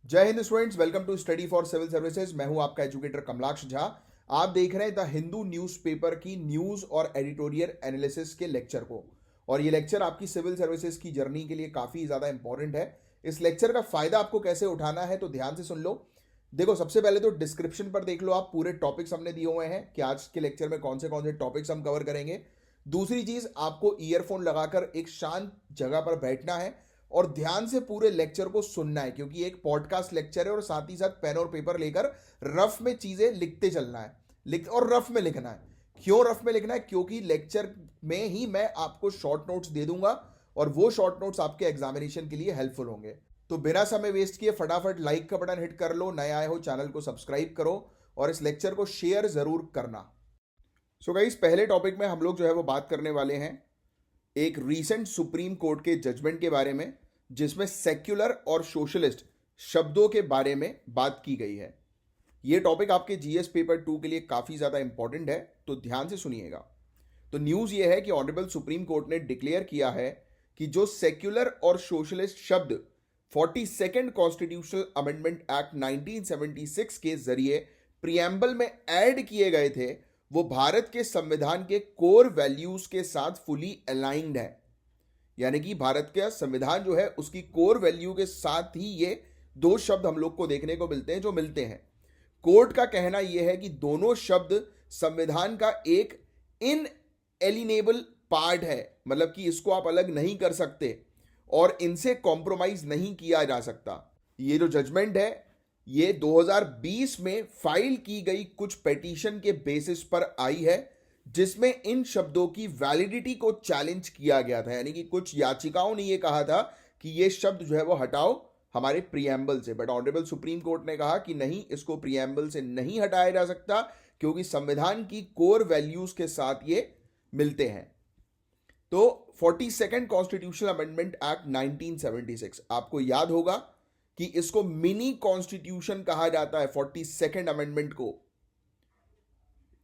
जय Hind students, welcome to study for civil services. मैं हूं आपका एजुकेटर कमलाक्ष झा। आप देख रहे हैं द हिंदू न्यूज़पेपर की न्यूज़ और एडिटोरियल एनालिसिस के लेक्चर को। और ये लेक्चर आपकी सिविल सर्विसेज की जर्नी के लिए काफ़ी ज़्यादा इंपॉर्टेंट है। इस लेक्चर का फ़ायदा आपको कैसे उठाना है तो ध्यान से सुन लो। देखो, सबसे पहले तो डिस्क्रिप्शन पर देख लो, आप पूरे टॉपिक्स हमने दिए हुए हैं कि आज के लेक्चर में कौन से टॉपिक्स हम कवर करेंगे। दूसरी चीज़, आपको ईयरफोन लगाकर एक शांत जगह पर बैठना है और ध्यान से पूरे लेक्चर को सुनना है, क्योंकि एक पॉडकास्ट लेक्चर है और साथ ही साथ पेन और पेपर लेकर रफ में चीजें लिखते चलना है। और रफ में लिखना है। क्यों रफ में लिखना है? क्योंकि लेक्चर में ही मैं आपको शॉर्ट नोट्स दे दूंगा और वो शॉर्ट नोट्स आपके एग्जामिनेशन के लिए हेल्पफुल होंगे। तो बिना समय वेस्ट किए फटाफट लाइक का बटन हिट कर लो, नए आए हो चैनल को सब्सक्राइब करो और इस लेक्चर को शेयर जरूर करना। सो गाइस, पहले टॉपिक में हम लोग जो है वो बात करने वाले हैं एक रीसेंट सुप्रीम कोर्ट के जजमेंट के बारे में, जिसमें सेक्युलर और सोशलिस्ट शब्दों के बारे में बात की गई है। यह टॉपिक आपके जीएस पेपर 2 के लिए काफी ज्यादा इंपॉर्टेंट है, तो ध्यान से सुनिएगा। तो न्यूज यह है कि ऑनरेबल सुप्रीम कोर्ट ने डिक्लेयर किया है कि जो सेक्युलर और सोशलिस्ट शब्द 42nd कॉन्स्टिट्यूशनल अमेंडमेंट एक्ट 1976 के जरिए प्रियम्बल में ऐड किए गए थे, वो भारत के संविधान के कोर वैल्यूज के साथ फुली अलाइंड है। यानी कि भारत का संविधान जो है उसकी कोर वैल्यू के साथ ही ये दो शब्द हम लोग को देखने को मिलते हैं जो मिलते हैं। कोर्ट का कहना यह है कि दोनों शब्द संविधान का एक इनएलिनेबल पार्ट है, मतलब कि इसको आप अलग नहीं कर सकते और इनसे कॉम्प्रोमाइज नहीं किया जा सकता। ये जो जजमेंट है ये 2020 में फाइल की गई कुछ पेटिशन के बेसिस पर आई है, जिसमें इन शब्दों की वैलिडिटी को चैलेंज किया गया था। यानी कि कुछ याचिकाओं ने यह कहा था कि ये शब्द जो है वो हटाओ हमारे प्रियम्बल से, बट ऑनरेबल सुप्रीम कोर्ट ने कहा कि नहीं, इसको प्रियम्बल से नहीं हटाया जा सकता क्योंकि संविधान की कोर वैल्यूज के साथ ये मिलते हैं। तो 42nd कॉन्स्टिट्यूशनल अमेंडमेंट एक्ट 1976, आपको याद होगा कि इसको मिनी कॉन्स्टिट्यूशन कहा जाता है 42nd अमेंडमेंट को,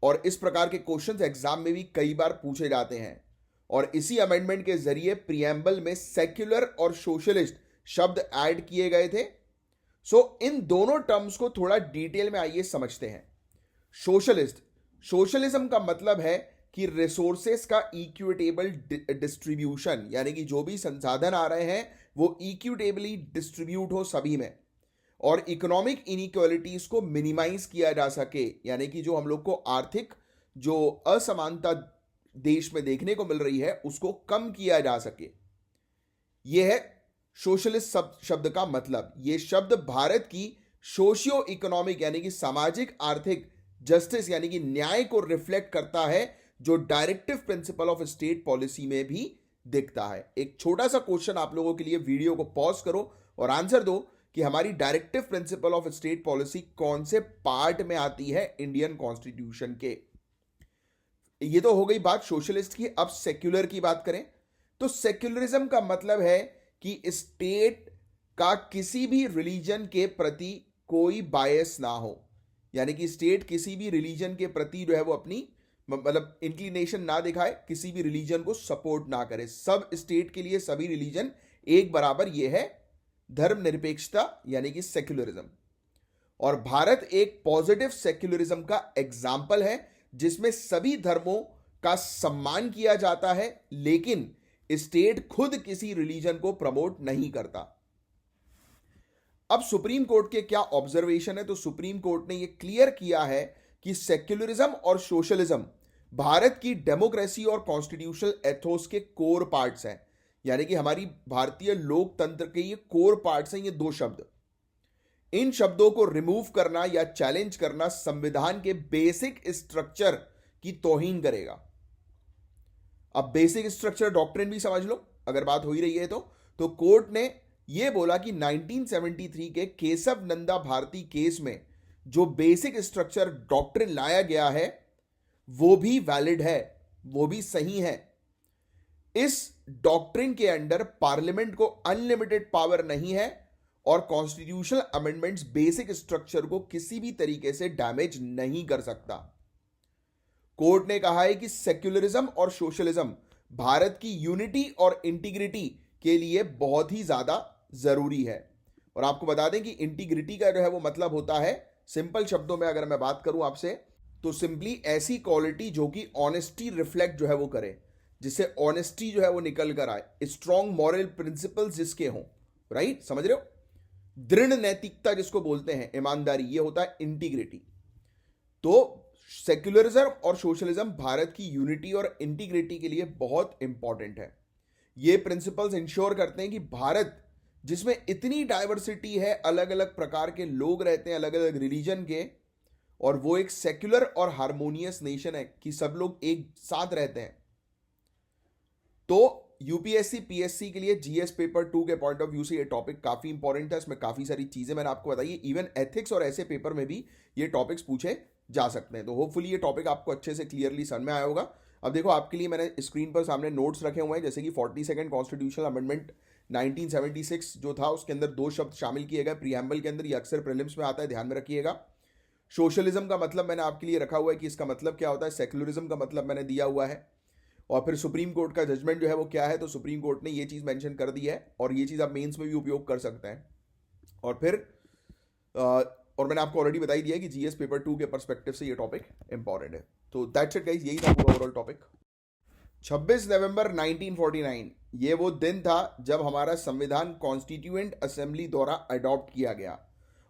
और इस प्रकार के क्वेश्चंस एग्जाम में भी कई बार पूछे जाते हैं। और इसी अमेंडमेंट के जरिए प्रियम्बल में सेक्युलर और सोशलिस्ट शब्द ऐड किए गए थे। इन दोनों टर्म्स को थोड़ा डिटेल में आइए समझते हैं। सोशलिज्म का मतलब है कि रिसोर्सेस का इक्विटेबल डिस्ट्रीब्यूशन, यानी कि जो भी संसाधन आ रहे हैं वो इक्विटेबली डिस्ट्रीब्यूट हो सभी में, और इकोनॉमिक इनइक्वालिटीज को मिनिमाइज किया जा सके, यानी कि जो हम लोग को आर्थिक जो असमानता देश में देखने को मिल रही है उसको कम किया जा सके। यह है सोशलिस्ट शब्द का मतलब। यह शब्द भारत की सोशियो इकोनॉमिक यानी कि सामाजिक आर्थिक जस्टिस यानी कि न्याय को रिफ्लेक्ट करता है, जो directive principle of state policy में भी दिखता है। एक छोटा सा क्वेश्चन आप लोगों के लिए, वीडियो को पॉज करो और आंसर दो कि हमारी directive principle of state policy कौन से पार्ट में आती है इंडियन कॉन्स्टिट्यूशन के। ये तो हो गई बात सोशलिस्ट की। अब सेक्युलर की बात करें तो सेक्युलरिज्म का मतलब है कि स्टेट का किसी भी रिलीजन के प्रति कोई बायस ना हो, यानी कि स्टेट किसी भी रिलीजन के प्रति जो है वो अपनी मतलब इंक्लिनेशन ना दिखाए, किसी भी रिलीजन को सपोर्ट ना करे। सब स्टेट के लिए सभी रिलीजन एक बराबर, यह है धर्मनिरपेक्षता यानी कि सेक्युलरिज्म। और भारत एक पॉजिटिव सेक्युलरिज्म का एग्जाम्पल है, जिसमें सभी धर्मों का सम्मान किया जाता है, लेकिन स्टेट खुद किसी रिलीजन को प्रमोट नहीं करता। अब सुप्रीम कोर्ट के क्या ऑब्जर्वेशन है? तो सुप्रीम कोर्ट ने यह क्लियर किया है कि सेक्युलरिज्म और सोशलिज्म भारत की डेमोक्रेसी और कॉन्स्टिट्यूशनल एथोस के कोर पार्ट्स हैं, यानी कि हमारी भारतीय लोकतंत्र के ये कोर पार्ट्स हैं, ये दो शब्द। इन शब्दों को रिमूव करना या चैलेंज करना संविधान के बेसिक स्ट्रक्चर की तौहीन करेगा। अब बेसिक स्ट्रक्चर डॉक्ट्रिन भी समझ लो, अगर बात हो ही रही है तो कोर्ट ने यह बोला कि 1973 के केशव नंदा भारती केस में जो बेसिक स्ट्रक्चर डॉक्ट्रिन लाया गया है वो भी वैलिड है, वो भी सही है। इस डॉक्ट्रिन के अंडर पार्लियामेंट को अनलिमिटेड पावर नहीं है और कॉन्स्टिट्यूशनल अमेंडमेंट्स बेसिक स्ट्रक्चर को किसी भी तरीके से डैमेज नहीं कर सकता। कोर्ट ने कहा है कि सेक्युलरिज्म और सोशलिज्म भारत की यूनिटी और इंटीग्रिटी के लिए बहुत ही ज्यादा जरूरी है। और आपको बता दें कि इंटीग्रिटी का जो है वो मतलब होता है, सिंपल शब्दों में अगर मैं बात करूं आपसे, तो सिंपली ऐसी क्वालिटी जो कि ऑनेस्टी रिफ्लेक्ट जो है वो करे, जिससे ऑनेस्टी जो है वो निकल कर आए, स्ट्रॉन्ग मॉरल प्रिंसिपल्स जिसके हों, राइट, समझ रहे हो, दृढ़ नैतिकता जिसको बोलते हैं, ईमानदारी, ये होता है इंटीग्रिटी। तो सेक्युलरिज्म और सोशलिज्म भारत की यूनिटी और इंटीग्रिटी के लिए बहुत इंपॉर्टेंट है। ये प्रिंसिपल्स इंश्योर करते हैं कि भारत, जिसमें इतनी डाइवर्सिटी है, अलग अलग प्रकार के लोग रहते हैं, अलग अलग रिलीजन के, और वो एक सेक्युलर और हार्मोनियस नेशन है कि सब लोग एक साथ रहते हैं। तो यूपीएससी पीएससी के लिए जीएस पेपर 2 के पॉइंट ऑफ व्यू से ये टॉपिक काफी इंपॉर्टेंट है। इसमें काफी सारी चीजें मैंने आपको बताई, इवन एथिक्स और ऐसे पेपर में भी ये टॉपिक्स पूछे जा सकते हैं। तो होपफुली ये टॉपिक आपको अच्छे से क्लियरली समझ में आया होगा। अब देखो, आपके लिए मैंने स्क्रीन पर सामने नोट्स रखे हुए हैं, जैसे कि 42nd कॉन्स्टिट्यूशनल अमेंडमेंट 1976 जो था, उसके अंदर 2 शब्द शामिल किए गए प्रीएम्बल के अंदर, ये अक्सर प्रीलिम्स में आता है, ध्यान में रखिएगा। सोशलिज्म का मतलब मैंने आपके लिए रखा हुआ है कि इसका मतलब क्या होता है, सेक्युलरिज्म का मतलब मैंने दिया हुआ है, और फिर सुप्रीम कोर्ट का जजमेंट जो है वो क्या है, तो सुप्रीम कोर्ट ने ये चीज़ मेंशन कर दी है, और ये चीज़ आप मेंस में भी उपयोग कर सकते हैं। और फिर और मैंने आपको ऑलरेडी बताई दिया है कि जीएस पेपर 2 के पर्सपेक्टिव से ये टॉपिक इंपॉर्टेंट है। तो दैट्स इट गाइस, यही था पूरा ओवरऑल टॉपिक। 26 नवंबर 1949 ये वो दिन था जब हमारा संविधान कॉन्स्टिट्यूएंट असेंबली द्वारा अडॉप्ट किया गया,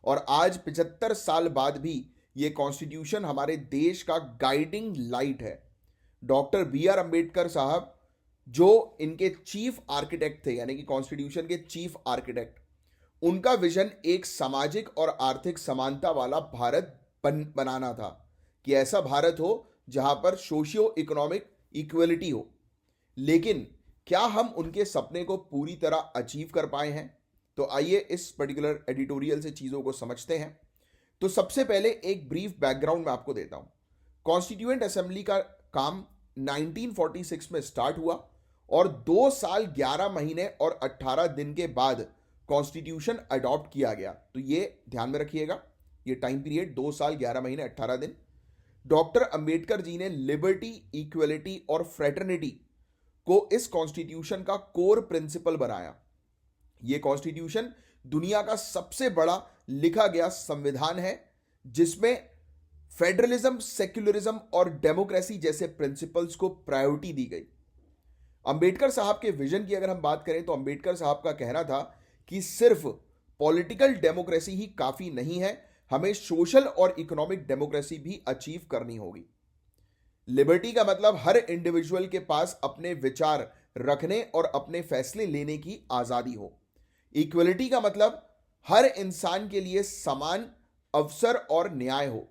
और आज 75 साल बाद भी ये कॉन्स्टिट्यूशन हमारे देश का गाइडिंग लाइट है। डॉक्टर बी आर अंबेडकर साहब, जो इनके चीफ आर्किटेक्ट थे, यानी कि कॉन्स्टिट्यूशन के चीफ आर्किटेक्ट, उनका विजन एक सामाजिक और आर्थिक समानता वाला भारत बनाना था, कि ऐसा भारत हो जहां पर सोशियो इकोनॉमिक इक्वलिटी हो। लेकिन क्या हम उनके सपने को पूरी तरह अचीव कर पाए हैं? तो आइए इस पर्टिकुलर एडिटोरियल से चीजों को समझते हैं। तो सबसे पहले एक ब्रीफ बैकग्राउंड मैं आपको देता हूं। कॉन्स्टिट्यूएंट असेंबली का काम 1946 में स्टार्ट हुआ, और 2 साल 11 महीने और 18 दिन के बाद कॉन्स्टिट्यूशन अडॉप्ट किया गया। तो ये ध्यान में रखिएगा, ये टाइम पीरियड 2 साल 11 महीने 18 दिन। डॉक्टर अंबेडकर जी ने लिबर्टी, इक्वलिटी और फ्रेटर्निटी को इस कॉन्स्टिट्यूशन का कोर प्रिंसिपल बनाया। यह कॉन्स्टिट्यूशन दुनिया का सबसे बड़ा लिखा गया संविधान है, जिसमें फेडरलिज्म, सेक्युलरिज्म और डेमोक्रेसी जैसे प्रिंसिपल्स को प्रायोरिटी दी गई। अंबेडकर साहब के विजन की अगर हम बात करें, तो अंबेडकर साहब का कहना था कि सिर्फ पॉलिटिकल डेमोक्रेसी ही काफी नहीं है, हमें सोशल और इकोनॉमिक डेमोक्रेसी भी अचीव करनी होगी। लिबर्टी का मतलब हर इंडिविजुअल के पास अपने विचार रखने और अपने फैसले लेने की आजादी हो। इक्वलिटी का मतलब हर इंसान के लिए समान अवसर और न्याय हो।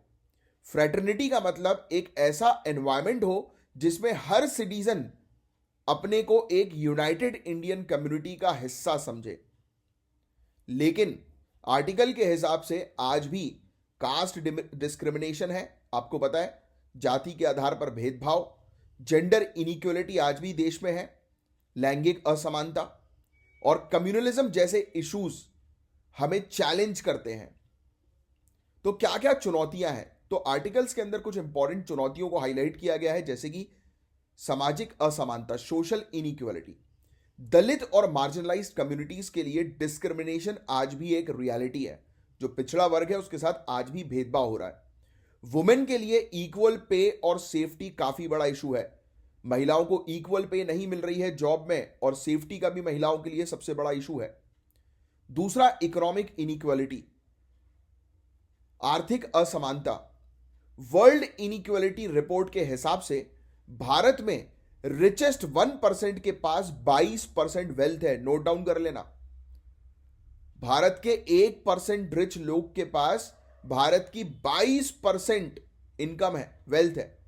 फ्रेटर्निटी का मतलब एक ऐसा एनवायरनमेंट हो जिसमें हर सिटीजन अपने को एक यूनाइटेड इंडियन कम्युनिटी का हिस्सा समझे। लेकिन आर्टिकल के हिसाब से आज भी कास्ट डिस्क्रिमिनेशन है, आपको पता है, जाति के आधार पर भेदभाव, जेंडर इनइक्वलिटी आज भी देश में है, लैंगिक असमानता और कम्युनलिज्म जैसे इश्यूज हमें चैलेंज करते हैं। तो क्या क्या चुनौतियां हैं? तो आर्टिकल्स के अंदर कुछ इंपॉर्टेंट चुनौतियों को हाईलाइट किया गया है, जैसे कि सामाजिक असमानता, सोशल इनइक्वलिटी। दलित और मार्जिनलाइज्ड कम्युनिटीज के लिए डिस्क्रिमिनेशन आज भी एक रियलिटी है। जो पिछड़ा वर्ग है उसके साथ आज भी भेदभाव हो रहा है। वुमेन के लिए इक्वल पे और सेफ्टी काफी बड़ा इशू है। महिलाओं को इक्वल पे नहीं मिल रही है जॉब में, और सेफ्टी का भी महिलाओं के लिए सबसे बड़ा इशू है। दूसरा, इकोनॉमिक इनइक्वलिटी, आर्थिक असमानता। वर्ल्ड इनइक्वलिटी रिपोर्ट के हिसाब से भारत में रिचेस्ट 1% के पास 22% वेल्थ है। नोट डाउन कर लेना, भारत के 1% रिच लोग के पास भारत की 22% इनकम है, वेल्थ है।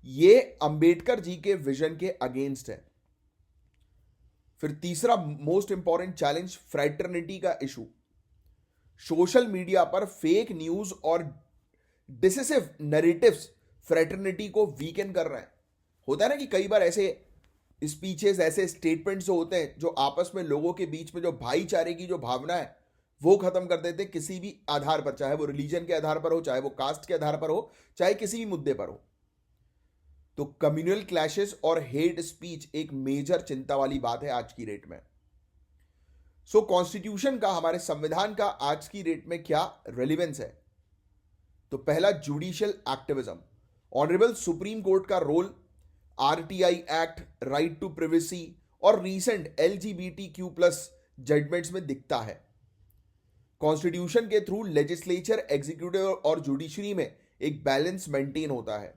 यह अंबेडकर जी के विजन के अगेंस्ट है। फिर तीसरा मोस्ट इंपॉर्टेंट चैलेंज, फ्रैटर्निटी का इशू। सोशल मीडिया पर फेक न्यूज और डिसेसिव नैरेटिव्स फ्रैटर्निटी को वीकन कर रहे हैं। होता है ना कि कई बार ऐसे स्पीचेस, ऐसे स्टेटमेंट्स होते हैं जो आपस में लोगों के बीच में जो भाईचारे की जो भावना है वो खत्म कर देते हैं, किसी भी आधार पर, चाहे वो रिलीजन के आधार पर हो, चाहे वो कास्ट के आधार पर हो, चाहे किसी भी मुद्दे पर हो। तो कम्युनल क्लैशेस और हेट स्पीच एक मेजर चिंता वाली बात है आज की डेट में। सो कॉन्स्टिट्यूशन का, हमारे संविधान का आज की डेट में क्या रेलिवेंस है? तो पहला, judicial activism. Honourable supreme court का role RTI act, right to privacy और रीसेंट LGBTQ+ जजमेंट्स में दिखता है। कॉन्स्टिट्यूशन के थ्रू लेजिस्लेचर, एग्जीक्यूटिव और जुडिशरी में एक बैलेंस मेंटेन होता है।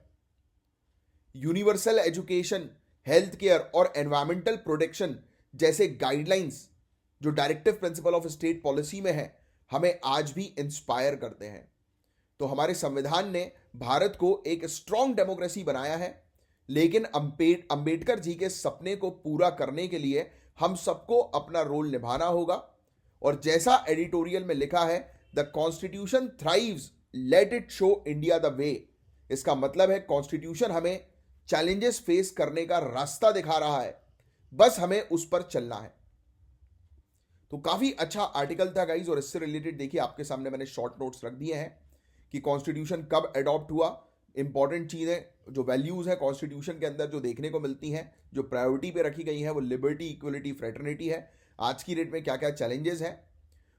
यूनिवर्सल एजुकेशन, हेल्थ केयर और एनवायरमेंटल प्रोटेक्शन जैसे गाइडलाइंस जो directive principle of state policy में है, हमें आज भी इंस्पायर करते हैं। तो हमारे संविधान ने भारत को एक स्ट्रॉन्ग डेमोक्रेसी बनाया है, लेकिन अंबेडकर जी के सपने को पूरा करने के लिए हम सबको अपना रोल निभाना होगा। और जैसा एडिटोरियल में लिखा है, the constitution thrives, let it show India the way. इसका मतलब है कॉन्स्टिट्यूशन हमें चैलेंजेस फेस करने का रास्ता दिखा रहा है, बस हमें उस पर चलना है। तो काफी अच्छा आर्टिकल था गाइज, और इससे रिलेटेड देखिए आपके सामने मैंने शॉर्ट नोट्स रख दिए हैं कि कॉन्स्टिट्यूशन कब अडॉप्ट हुआ, इंपॉर्टेंट चीजें जो वैल्यूज है कॉन्स्टिट्यूशन के अंदर जो देखने को मिलती हैं, जो प्रायोरिटी पे रखी गई है वो लिबर्टी, इक्वलिटी, फ्रेटर्निटी है। आज की डेट में क्या क्या चैलेंजेस हैं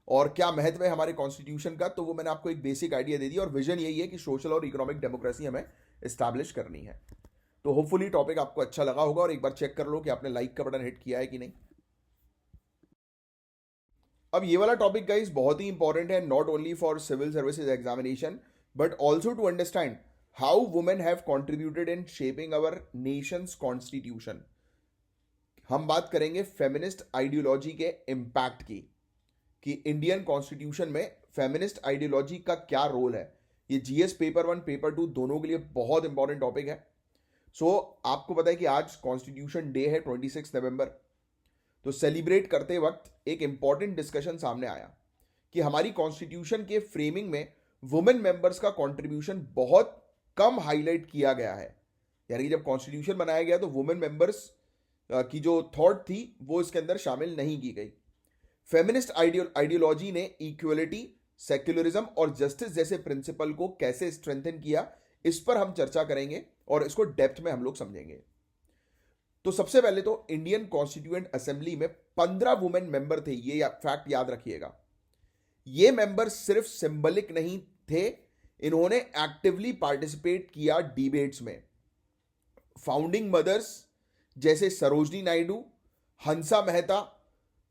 और क्या महत्व है हमारे कॉन्स्टिट्यूशन का, तो वो मैंने आपको एक बेसिक आइडिया दे दिया। और विजन यही है कि सोशल और इकोनॉमिक डेमोक्रेसी हमें एस्टैब्लिश करनी है। तो होपफुली टॉपिक आपको अच्छा लगा होगा, और एक बार चेक कर लो कि आपने लाइक का बटन हिट किया है कि नहीं। अब ये वाला टॉपिक गाइस बहुत ही इंपॉर्टेंट है, not only for civil services examination but also to understand how women have contributed in shaping our nation's constitution. हम बात करेंगे फेमिनिस्ट आइडियोलॉजी के इम्पैक्ट की, कि इंडियन कॉन्स्टिट्यूशन में फेमिनिस्ट आइडियोलॉजी का क्या रोल है। ये जीएस पेपर 1 पेपर 2 दोनों के लिए बहुत इंपॉर्टेंट टॉपिक है। आपको पता है कि आज कॉन्स्टिट्यूशन डे है 26 नवंबर। तो सेलिब्रेट करते वक्त एक इंपॉर्टेंट डिस्कशन सामने आया कि हमारी कॉन्स्टिट्यूशन के फ्रेमिंग में वुमेन मेंबर्स का कंट्रीब्यूशन बहुत कम हाईलाइट किया गया है। यानी जब कॉन्स्टिट्यूशन बनाया गया तो वुमेन मेंबर्स की जो थॉट थी वो इसके अंदर शामिल नहीं की गई। फेमिनिस्ट आइडियोलॉजी ने इक्वलिटी, सेक्युलरिज्म और जस्टिस जैसे प्रिंसिपल को कैसे स्ट्रेंथन किया, इस पर हम चर्चा करेंगे और इसको डेप्थ में हम लोग समझेंगे। तो सबसे पहले तो इंडियन कॉन्स्टिट्यूएंट असेंबली में 15 वुमेन मेंबर थे, ये फैक्ट याद रखिएगा। ये मेंबर सिर्फ सिंबलिक नहीं थे, इन्होंने एक्टिवली पार्टिसिपेट किया डिबेट्स में। फाउंडिंग मदर्स जैसे सरोजनी नायडू, हंसा मेहता,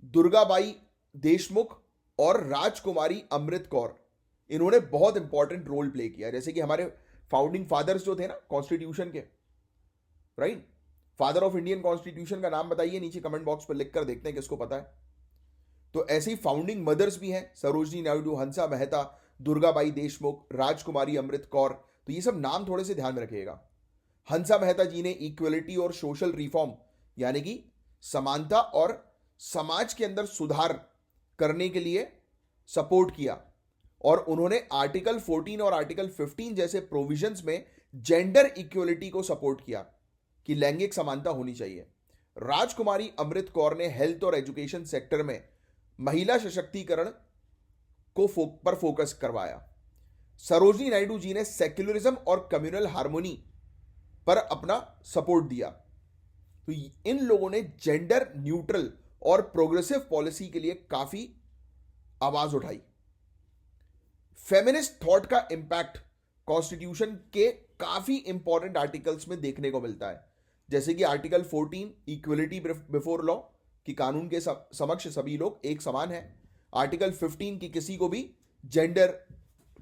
दुर्गाबाई देशमुख और राजकुमारी अमृत कौर, इन्होंने बहुत इंपॉर्टेंट रोल प्ले किया। जैसे कि हमारे फाउंडिंग फादर्स जो थे ना कॉन्स्टिट्यूशन के, right, father of Indian constitution का नाम बताइए, नीचे कमेंट बॉक्स पर लिखकर देखते हैं किसको पता है। तो ऐसे ही फाउंडिंग मदर्स भी हैं, सरोजनी नायडू, हंसा मेहता, दुर्गाबाई देशमुख, राजकुमारी अमृत कौर। तो ये सब नाम थोड़े से ध्यान में रखिएगा। हंसा मेहता जी ने इक्वलिटी और सोशल रिफॉर्म यानी कि समानता और समाज के अंदर सुधार करने के लिए सपोर्ट किया, और उन्होंने आर्टिकल 14 और आर्टिकल 15 जैसे प्रोविजंस में जेंडर इक्वलिटी को सपोर्ट किया कि लैंगिक समानता होनी चाहिए। राजकुमारी अमृत कौर ने हेल्थ और एजुकेशन सेक्टर में महिला सशक्तिकरण को पर फोकस करवाया। सरोजनी नायडू जी ने सेक्युलरिज्म और कम्युनल हार्मोनी पर अपना सपोर्ट दिया। तो इन लोगों ने जेंडर न्यूट्रल और प्रोग्रेसिव पॉलिसी के लिए काफी आवाज उठाई। फेमिनिस्ट थॉट का इंपैक्ट कॉन्स्टिट्यूशन के काफी इंपॉर्टेंट आर्टिकल्स में देखने को मिलता है, जैसे कि आर्टिकल 14 इक्वलिटी बिफोर लॉ, कि कानून के समक्ष सभी लोग एक समान हैं। आर्टिकल 15 की किसी को भी जेंडर,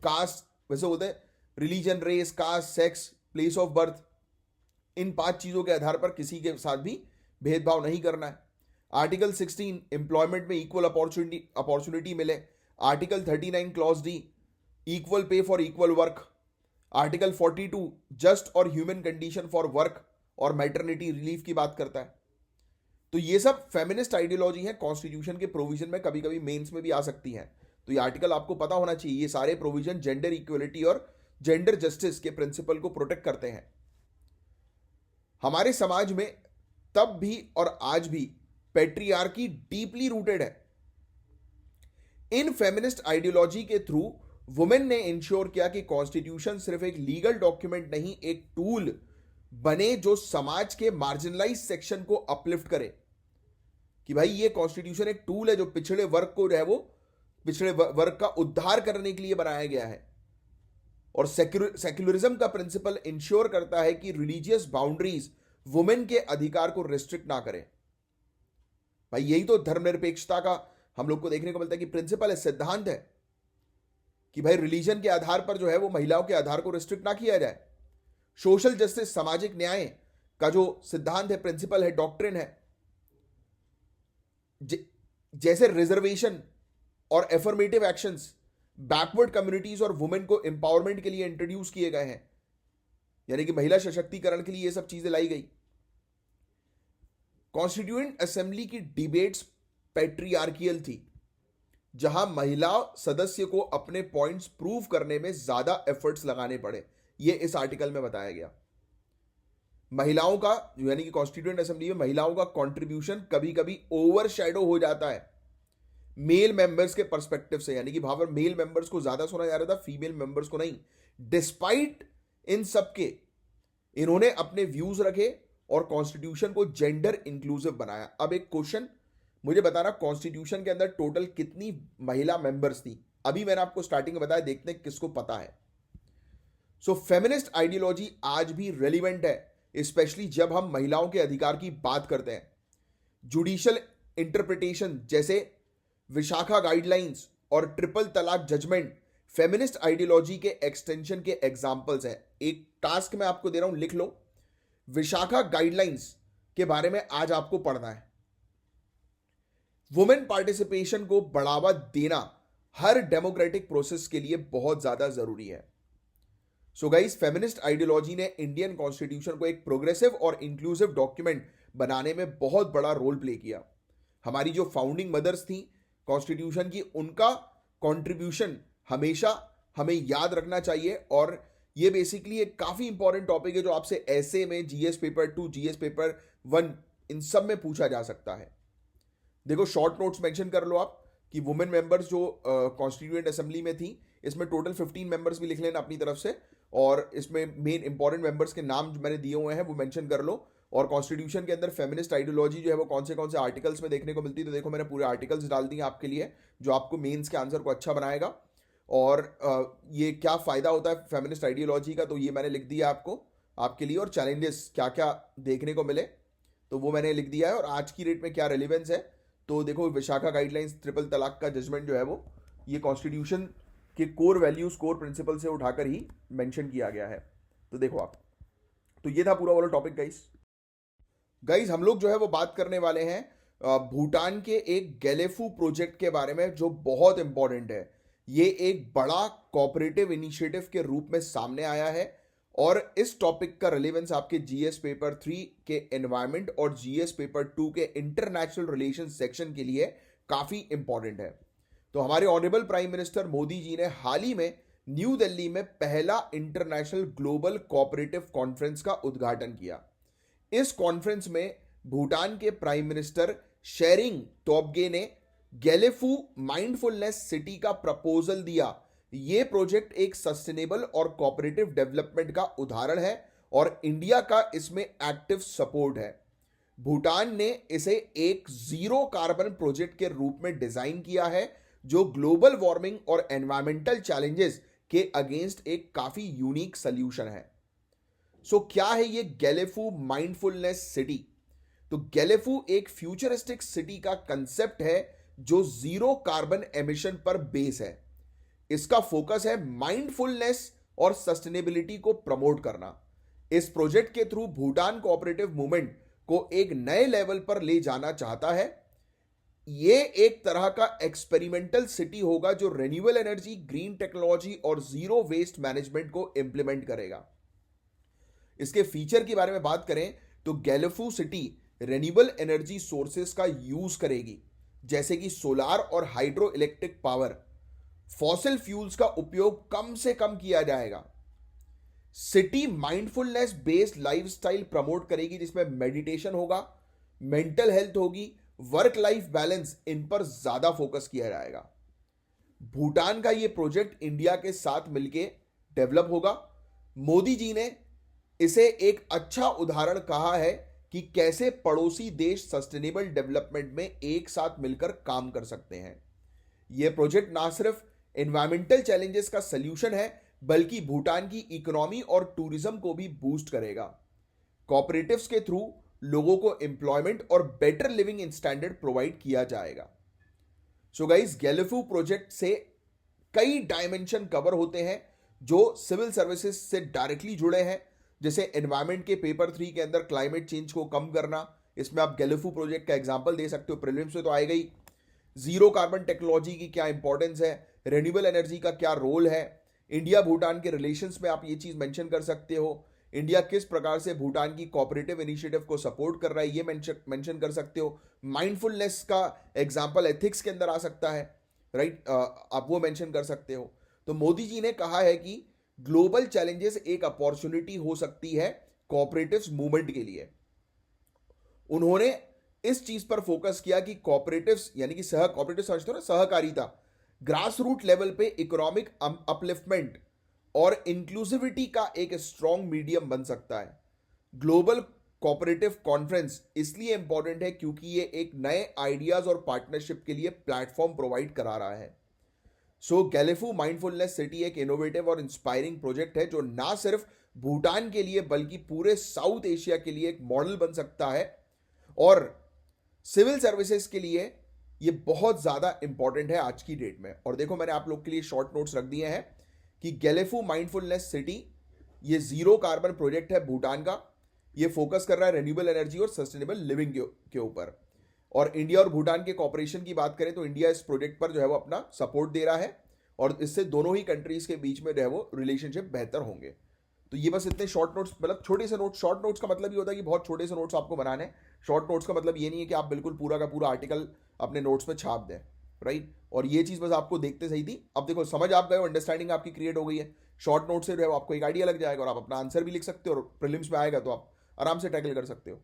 कास्ट, वैसे बोलते हैं religion, race, caste, sex, place of birth, इन 5 चीजों के आधार पर किसी के साथ भी भेदभाव नहीं करना है। आर्टिकल 16 एम्प्लॉयमेंट में इक्वल अपॉर्चुनिटी मिले। Article 39 clause D equal pay for equal work. Article 42 just और ह्यूमन कंडीशन फॉर वर्क और मैटरनिटी रिलीफ की बात करता है। तो ये सब फेमिनिस्ट आइडियोलॉजी है, कॉन्स्टिट्यूशन के प्रोविजन में कभी कभी मेंस में भी आ सकती हैं। तो ये आर्टिकल आपको पता होना चाहिए। ये सारे प्रोविजन जेंडर इक्वलिटी और जेंडर जस्टिस के प्रिंसिपल को प्रोटेक्ट करते हैं। हमारे समाज में तब भी और आज भी पैट्रियार्की डीपली रूटेड है। इन फेमिनिस्ट आइडियोलॉजी के थ्रू वुमेन ने इंश्योर किया कि कॉन्स्टिट्यूशन सिर्फ एक लीगल डॉक्यूमेंट नहीं, एक टूल बने जो समाज के मार्जिनलाइज सेक्शन को अपलिफ्ट करे। कि भाई ये कॉन्स्टिट्यूशन एक टूल है जो पिछड़े वर्ग को जो है वो पिछड़े वर्ग का उद्धार करने के लिए बनाया गया है। और सेक्युलरिज्म का प्रिंसिपल इंश्योर करता है कि रिलीजियस बाउंड्रीज वुमेन के अधिकार को रिस्ट्रिक्ट ना करें। भाई यही तो धर्मनिरपेक्षता का हम लोग को देखने को मिलता है कि प्रिंसिपल है, सिद्धांत है कि भाई रिलीजन के आधार पर जो है वो महिलाओं के आधार को रिस्ट्रिक्ट ना किया जाए। सोशल जस्टिस, सामाजिक न्याय का जो सिद्धांत है, प्रिंसिपल है, डॉक्ट्रिन है। जैसे रिजर्वेशन और एफर्मेटिव एक्शंस बैकवर्ड कम्युनिटीज और वुमेन को एम्पावरमेंट के लिए इंट्रोड्यूस किए गए हैं, यानी कि महिला सशक्तिकरण के लिए ये सब चीजें लाई गई। कॉन्स्टिट्यूएंट असेंबली की डिबेट्स पैट्रियार्कियल थी, जहां महिला सदस्य को अपने पॉइंट्स प्रूव करने में ज्यादा एफर्ट्स लगाने पड़े। ये इस आर्टिकल में बताया गया। महिलाओं का यानी कि कॉन्स्टिट्यूएंट असेंबली में महिलाओं का कंट्रीब्यूशन कभी कभी ओवर शैडो हो जाता है मेल मेंबर्स के पर्सपेक्टिव से, यानी कि वहां पर मेल मेंबर्स को ज्यादा सुना जा रहा था, फीमेल मेंबर्स को नहीं। डिस्पाइट इन सब के इन्होंने अपने व्यूज रखे और कॉन्स्टिट्यूशन को जेंडर इंक्लूसिव बनाया। अब एक क्वेश्चन मुझे बताना, कॉन्स्टिट्यूशन के अंदर टोटल कितनी महिला मेंबर्स थी? अभी मैंने आपको स्टार्टिंग में बताया, देखते हैं किसको पता है। सो फेमिनिस्ट आइडियोलॉजी आज भी रेलिवेंट है, स्पेशली जब हम महिलाओं के अधिकार की बात करते हैं। जुडिशियल इंटरप्रिटेशन जैसे विशाखा गाइडलाइंस और ट्रिपल तलाक जजमेंट फेमिनिस्ट आइडियोलॉजी के एक्सटेंशन के एग्जाम्पल्स हैं। एक टास्क मैं आपको दे रहा हूं, लिख लो। विशाखा गाइडलाइंस के बारे में आज आपको पढ़ना है। वुमेन पार्टिसिपेशन को बढ़ावा देना हर डेमोक्रेटिक प्रोसेस के लिए बहुत ज्यादा जरूरी है। सो गाइस, फेमिनिस्ट आइडियोलॉजी ने इंडियन कॉन्स्टिट्यूशन को एक प्रोग्रेसिव और इंक्लूसिव डॉक्यूमेंट बनाने में बहुत बड़ा रोल प्ले किया। हमारी जो फाउंडिंग मदर्स थी कॉन्स्टिट्यूशन की, उनका कंट्रीब्यूशन हमेशा हमें याद रखना चाहिए। और ये बेसिकली एक काफी इंपॉर्टेंट टॉपिक है जो आपसे ऐसे में जीएस पेपर 2, जीएस पेपर 1 इन सब में पूछा जा सकता है। देखो, शॉर्ट नोट्स मेंशन कर लो आप कि वुमेन मेंबर्स जो कॉन्स्टिट्यूएंट असेंबली में थी, इसमें टोटल 15 मेंबर्स भी लिख लेना अपनी तरफ से, और इसमें मेन इंपॉर्टेंट मेंबर्स के नाम जो मैंने दिए हुए हैं वो मेंशन कर लो। और कॉन्स्टिट्यूशन के अंदर फेमिनिस्ट आइडियोलॉजी जो है वो कौन से आर्टिकल्स में देखने को मिलती है, तो देखो मैंने पूरे आर्टिकल्स डाल दिए आपके लिए, जो आपको मेंस के आंसर को अच्छा बनाएगा। और ये क्या फ़ायदा होता है फेमिनिस्ट आइडियोलॉजी का, तो ये मैंने लिख दिया आपको आपके लिए। और चैलेंजेस क्या क्या देखने को मिले तो वो मैंने लिख दिया है, और आज की डेट में क्या रेलिवेंस है। तो देखो, विशाखा गाइडलाइंस, ट्रिपल तलाक का जजमेंट जो है वो ये कॉन्स्टिट्यूशन के कोर वैल्यूज, कोर प्रिंसिपल से उठाकर ही मेंशन किया गया है। तो देखो आप, तो ये था पूरा वाला टॉपिक गाइस। हम लोग जो है वो बात करने वाले हैं भूटान के एक गैलेफू प्रोजेक्ट के बारे में, जो बहुत इंपॉर्टेंट है। ये एक बड़ा कोऑपरेटिव इनिशिएटिव के रूप में सामने आया है, और इस टॉपिक का रिलेवेंस आपके जीएस पेपर 3 के एनवायरमेंट और जीएस पेपर 2 के इंटरनेशनल रिलेशन सेक्शन के लिए काफी इंपॉर्टेंट है। तो हमारे honourable prime minister Modi ji ने हाल ही में न्यू दिल्ली में पहला इंटरनेशनल ग्लोबल कोऑपरेटिव कॉन्फ्रेंस का उद्घाटन किया। इस कॉन्फ्रेंस में भूटान के प्राइम मिनिस्टर शेरिंग तोब्गे ने गैलेफू माइंडफुलनेस सिटी का प्रपोजल दिया। यह प्रोजेक्ट एक सस्टेनेबल और कोऑपरेटिव डेवलपमेंट का उदाहरण है, और इंडिया का इसमें एक्टिव सपोर्ट है। भूटान ने इसे एक जीरो कार्बन प्रोजेक्ट के रूप में डिजाइन किया है, जो ग्लोबल वार्मिंग और एनवायरमेंटल चैलेंजेस के अगेंस्ट एक काफी यूनिक सॉल्यूशन है। सो क्या है ये गैलेफू माइंडफुलनेस सिटी? तो गैलेफू एक फ्यूचरिस्टिक सिटी का कंसेप्ट है जो जीरो कार्बन एमिशन पर बेस है। इसका फोकस है माइंडफुलनेस और सस्टेनेबिलिटी को प्रमोट करना। इस प्रोजेक्ट के थ्रू भूटान कोऑपरेटिव मूवमेंट को एक नए लेवल पर ले जाना चाहता है। यह एक तरह का एक्सपेरिमेंटल सिटी होगा जो रिन्यूएबल एनर्जी, ग्रीन टेक्नोलॉजी और जीरो वेस्ट मैनेजमेंट को इंप्लीमेंट करेगा। इसके फीचर के बारे में बात करें तो Gelephu city renewable energy sources का यूज करेगी, जैसे कि सोलार और hydro electric power. Fossil fuels का उपयोग कम से कम किया जाएगा। City mindfulness based lifestyle promote करेगी, जिसमें मेडिटेशन होगा, मेंटल हेल्थ होगी, वर्क लाइफ बैलेंस, इन पर ज्यादा फोकस किया जाएगा। भूटान का यह प्रोजेक्ट इंडिया के साथ मिलकर डेवलप होगा। मोदी जी ने इसे एक अच्छा उदाहरण कहा है कि कैसे पड़ोसी देश सस्टेनेबल डेवलपमेंट में एक साथ मिलकर काम कर सकते हैं। यह प्रोजेक्ट ना सिर्फ एनवायरमेंटल चैलेंजेस का सल्यूशन है, बल्कि भूटान की इकोनॉमी और टूरिज्म को भी बूस्ट करेगा। कोऑपरेटिव्स के थ्रू लोगों को एम्प्लॉयमेंट और बेटर लिविंग स्टैंडर्ड प्रोवाइड किया जाएगा। सो गाइस, गैलीफू प्रोजेक्ट से कई डायमेंशन कवर होते हैं जो सिविल सर्विसेज से डायरेक्टली जुड़े हैं, जैसे एनवायरमेंट के पेपर 3 के अंदर क्लाइमेट चेंज को कम करना। इसमें आप गैलीफू प्रोजेक्ट का एग्जांपल दे सकते हो, प्रीलिम्स में तो आएगा ही। जीरो कार्बन टेक्नोलॉजी की क्या इंपॉर्टेंस है, रेन्यूएबल एनर्जी का क्या रोल है, इंडिया भूटान के रिलेशंस में आप ये चीज मेंशन कर सकते हो। इंडिया किस प्रकार से भूटान की कोऑपरेटिव इनिशिएटिव को सपोर्ट कर रहा है, ये मेंशन कर सकते हो। माइंडफुलनेस का एग्जांपल एथिक्स के अंदर आ सकता है, राइट, आप वो मेंशन कर सकते हो। तो मोदी जी ने कहा है कि ग्लोबल चैलेंजेस एक अपॉर्चुनिटी हो सकती है कोऑपरेटिव्स मूवमेंट के लिए। उन्होंने इस चीज पर फोकस किया कि कोऑपरेटिव्स यानी कि कोऑपरेटिव समझते हो ना, सहकारिता, ग्रास रूट लेवल पे इकोनॉमिक अपलिफ्टमेंट और इंक्लूसिविटी का एक स्ट्रॉन्ग मीडियम बन सकता है। ग्लोबल कोऑपरेटिव कॉन्फ्रेंस इसलिए इंपॉर्टेंट है क्योंकि ये एक नए आइडियाज और पार्टनरशिप के लिए प्लेटफॉर्म प्रोवाइड करा रहा है। सो गैलीफू माइंडफुलनेस सिटी एक इनोवेटिव और इंस्पायरिंग प्रोजेक्ट है जो ना सिर्फ भूटान के लिए बल्कि पूरे साउथ एशिया के लिए एक मॉडल बन सकता है। और सिविल सर्विसेज के लिए ये बहुत ज्यादा इंपॉर्टेंट है आज की डेट में। और देखो, मैंने आप लोग के लिए शॉर्ट नोट्स रख दिए हैं कि गैलीफू माइंडफुलनेस सिटी ये जीरो कार्बन प्रोजेक्ट है भूटान का। ये फोकस कर रहा है रेन्यूएबल एनर्जी और सस्टेनेबल लिविंग के ऊपर। और इंडिया और भूटान के कॉपरेशन की बात करें तो इंडिया इस प्रोजेक्ट पर जो है वो अपना सपोर्ट दे रहा है और इससे दोनों ही कंट्रीज के बीच में जो है वो रिलेशनशिप बेहतर होंगे। तो ये बस इतने शॉर्ट नोट्स, मतलब छोटे से नोट्स। शॉर्ट नोट्स का मतलब ये होता है कि बहुत छोटे से नोट्स आपको बनाने हैं। शॉर्ट नोट्स का मतलब ये नहीं है कि आप बिल्कुल पूरा का पूरा आर्टिकल अपने नोट्स पे छाप दें, राइट। और ये चीज बस आपको देखते सही थी। अब देखो, समझ आप गए हो, अंडरस्टैंडिंग आपकी क्रिएट हो गई है। शॉर्ट नोट से जो है आपको एक आइडिया लग जाएगा और आप अपना आंसर भी लिख सकते हो और प्रीलिम्स में आएगा तो आप आराम से टैकल कर सकते हो।